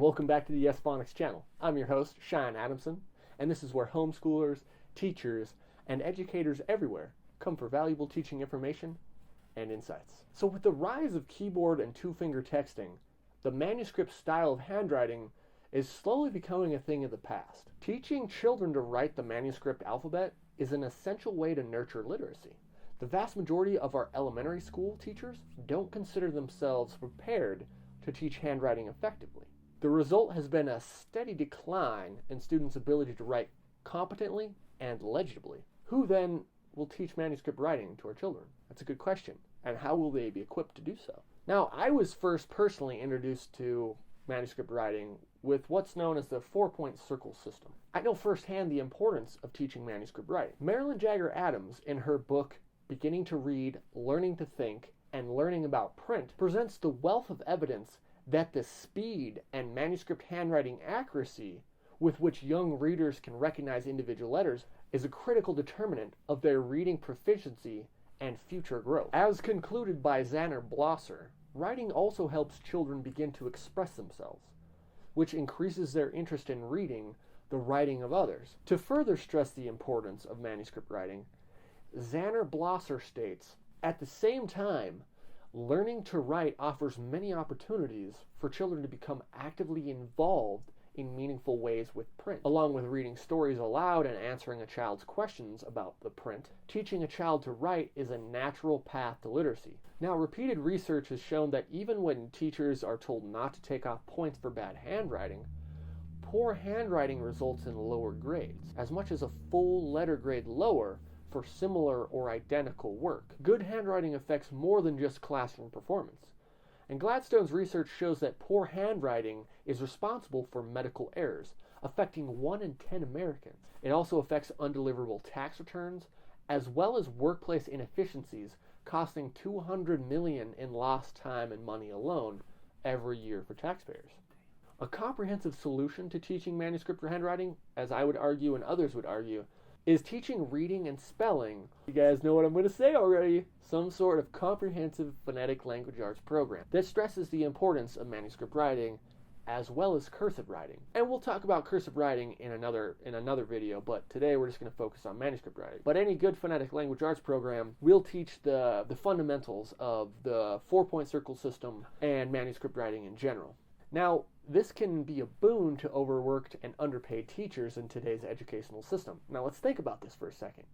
welcome back to the Phonics channel. I'm your host, Sean Adamson, and this is where homeschoolers, teachers, and educators everywhere come for valuable teaching information and insights. So with the rise of keyboard and two-finger texting, the manuscript style of handwriting is slowly becoming a thing of the past. Teaching children to write the manuscript alphabet is an essential way to nurture literacy. The vast majority of our elementary school teachers don't consider themselves prepared to teach handwriting effectively. The result has been a steady decline in students' ability to write competently and legibly. Who then will teach manuscript writing to our children? That's a good question. And how will they be equipped to do so? Now, I was first personally introduced to manuscript writing with what's known as the 4-point circle system. I know firsthand the importance of teaching manuscript writing. Marilyn Jagger Adams, in her book Beginning to Read, Learning to Think, and Learning About Print, presents the wealth of evidence that the speed and manuscript handwriting accuracy with which young readers can recognize individual letters is a critical determinant of their reading proficiency and future growth. As concluded by Xander Blosser, writing also helps children begin to express themselves, which increases their interest in reading the writing of others. To further stress the importance of manuscript writing, Xander Blosser states, at the same time, learning to write offers many opportunities for children to become actively involved in meaningful ways with print. Along with reading stories aloud and answering a child's questions about the print, teaching a child to write is a natural path to literacy. Now, repeated research has shown that even when teachers are told not to take off points for bad handwriting, poor handwriting results in lower grades, as much as a full letter grade lower for similar or identical work. Good handwriting affects more than just classroom performance. And Gladstone's research shows that poor handwriting is responsible for medical errors, affecting 1 in 10 Americans. It also affects undeliverable tax returns, as well as workplace inefficiencies, costing $200 million in lost time and money alone every year for taxpayers. A comprehensive solution to teaching manuscript handwriting, as I would argue and others would argue, is teaching reading and spelling. You guys know what I'm going to say already. Some sort of comprehensive phonetic language arts program that stresses the importance of manuscript writing as well as cursive writing. And we'll talk about cursive writing in another video, but today we're just going to focus on manuscript writing. But any good phonetic language arts program will teach the fundamentals of the 4-point circle system and manuscript writing in general. Now, this can be a boon to overworked and underpaid teachers in today's educational system. Now, let's think about this for a second.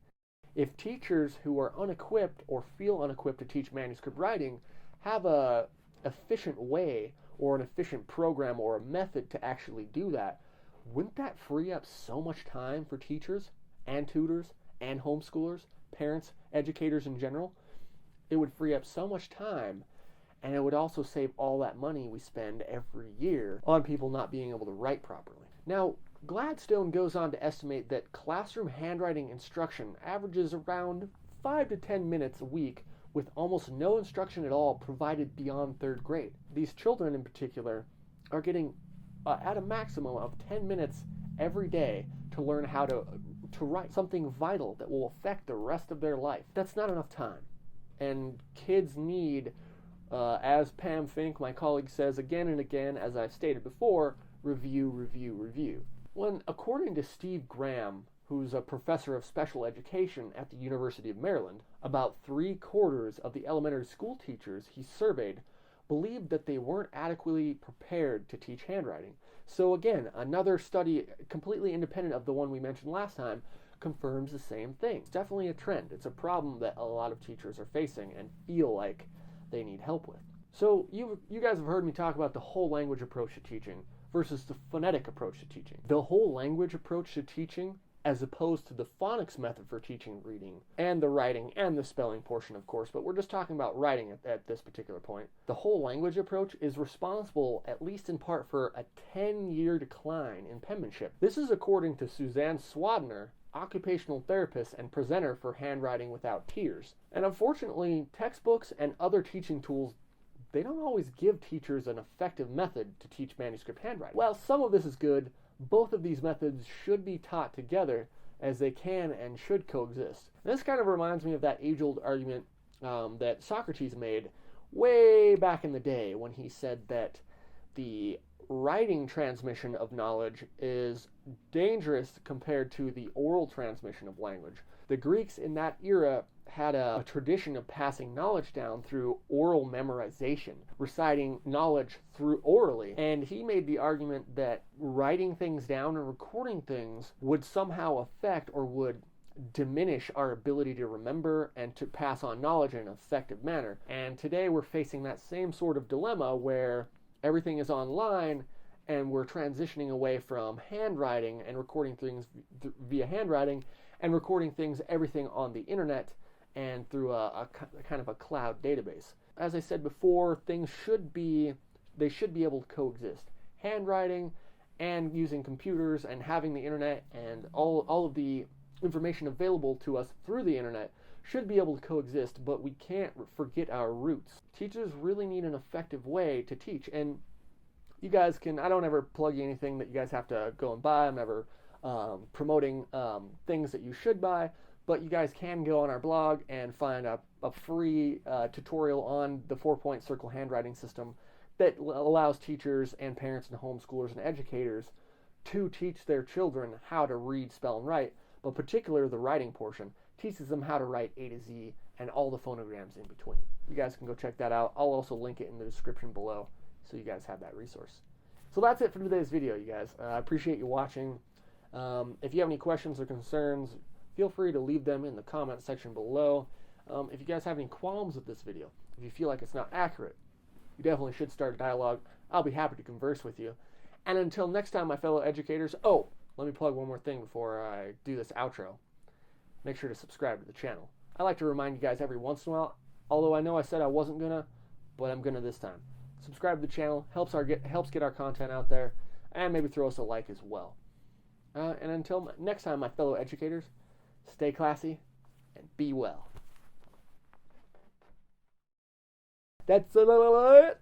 If teachers who are unequipped or feel unequipped to teach manuscript writing have an efficient way or an efficient program or a method to actually do that, wouldn't that free up so much time for teachers and tutors and homeschoolers, parents, educators in general? It would free up so much time. And it would also save all that money we spend every year on people not being able to write properly. Now, Gladstone goes on to estimate that classroom handwriting instruction averages around 5 to 10 minutes a week, with almost no instruction at all provided beyond 3rd grade. These children in particular are getting at a maximum of 10 minutes every day to learn how to write something vital that will affect the rest of their life. That's not enough time. And kids need, as Pam Fink, my colleague, says again and again, as I've stated before, review, review, review. When, according to Steve Graham, who's a professor of special education at the University of Maryland, about 3/4 of the elementary school teachers he surveyed believed that they weren't adequately prepared to teach handwriting. So again, another study completely independent of the one we mentioned last time confirms the same thing. It's definitely a trend. It's a problem that a lot of teachers are facing and feel like they need help with. So you guys have heard me talk about the whole language approach to teaching versus the phonetic approach to teaching. The whole language approach to teaching, as opposed to the phonics method for teaching reading and the writing and the spelling portion, of course, but we're just talking about writing at this particular point. The whole language approach is responsible, at least in part, for a 10-year decline in penmanship. This is according to Suzanne Swadner, occupational therapist and presenter for Handwriting Without Tears. And unfortunately, textbooks and other teaching tools, they don't always give teachers an effective method to teach manuscript handwriting. While some of this is good, both of these methods should be taught together, as they can and should coexist. And this kind of reminds me of that age-old argument that Socrates made way back in the day when he said that the writing transmission of knowledge is dangerous compared to the oral transmission of language. The Greeks in that era had a tradition of passing knowledge down through oral memorization, reciting knowledge through orally. And he made the argument that writing things down and recording things would somehow affect or would diminish our ability to remember and to pass on knowledge in an effective manner. And today we're facing that same sort of dilemma where everything is online and we're transitioning away from handwriting and recording things via handwriting and recording things, everything on the internet and through a kind of a cloud database. As I said before, they should be able to coexist. Handwriting and using computers and having the internet and all of the information available to us through the internet should be able to coexist, but we can't forget our roots. Teachers really need an effective way to teach, and you guys can, I don't ever plug you anything that you guys have to go and buy. I'm never promoting things that you should buy, but you guys can go on our blog and find a free tutorial on the 4-point circle handwriting system that allows teachers and parents and homeschoolers and educators to teach their children how to read, spell, and write, but particularly the writing portion teaches them how to write A to Z and all the phonograms in between. You guys can go check that out. I'll also link it in the description below so you guys have that resource. So that's it for today's video, you guys. I appreciate you watching. If you have any questions or concerns, feel free to leave them in the comment section below. If you guys have any qualms with this video, if you feel like it's not accurate, you definitely should start a dialogue. I'll be happy to converse with you. And until next time, my fellow educators, let me plug one more thing before I do this outro. Make sure to subscribe to the channel. I like to remind you guys every once in a while, although I know I said I wasn't gonna, but I'm gonna this time. Subscribe to the channel, helps get our content out there, and maybe throw us a like as well. And until next time, my fellow educators, stay classy and be well. That's it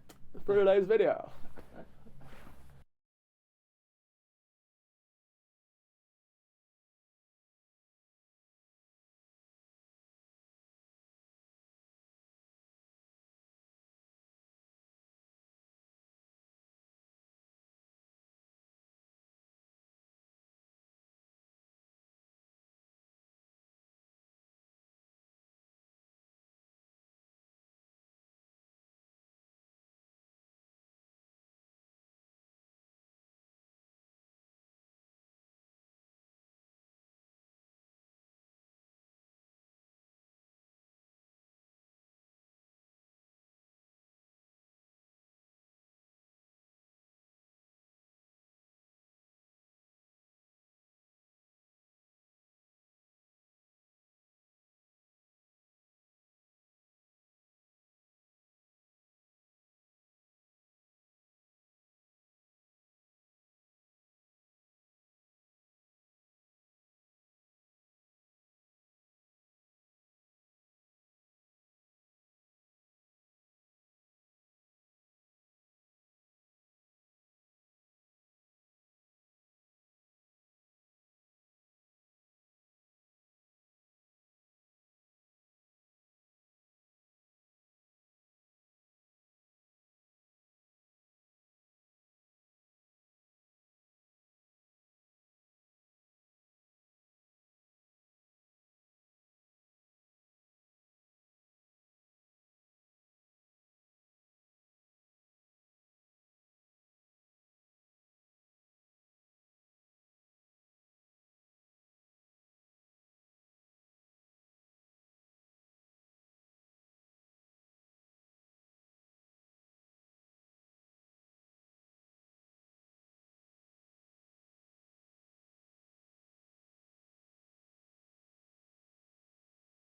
for today's video.